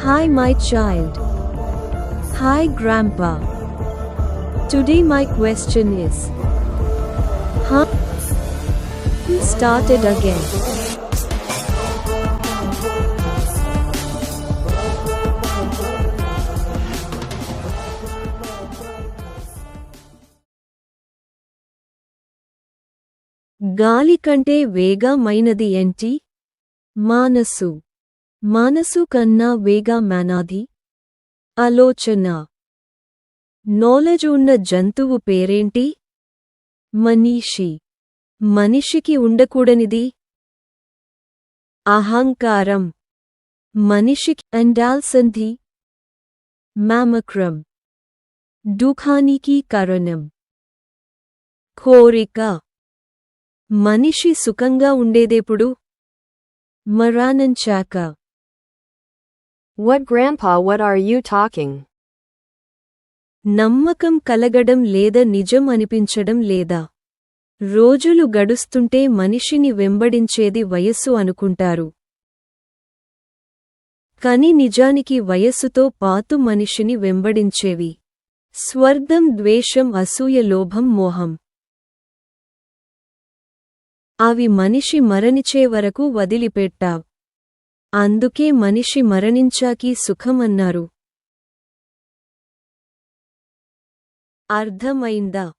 Hi my child. Hi grandpa. Today my question is, huh? Started again. గాలి కంటే వేగమైనది ఏంటి? మనసు. మనసు కన్నా వేగమైనది ఆలోచన. నాలెడ్జ్ ఉన్న జంతువు పేరేంటి? మనిషి. మనిషికి ఉండకూడనిది అహంకారం. మనిషికి ఉండాల్సింది మమకారం. దుఃఖానికి కారణం కోరిక. మనిషి సుఖంగా ఉండేదెప్పుడు? మరణించాక. What grandpa, what are you talking? నమ్మకం కలగడం లేదా నిజం అనిపించడం లేదా? రోజులు గడుస్తుంటే మనిషిని వెంబడించేది వయస్సు అనుకుంటారు. కాని నిజానికి వయస్సుతో పాటు మనిషిని వెంబడించేవి స్వార్థం, ద్వేషం, అసూయ, లోభం, మోహం. అవి మనిషి మరణించే వరకు వదిలిపెట్టావ్. అందుకే మనిషి మరణించాకి సుఖం అన్నారు. అర్థమైందా?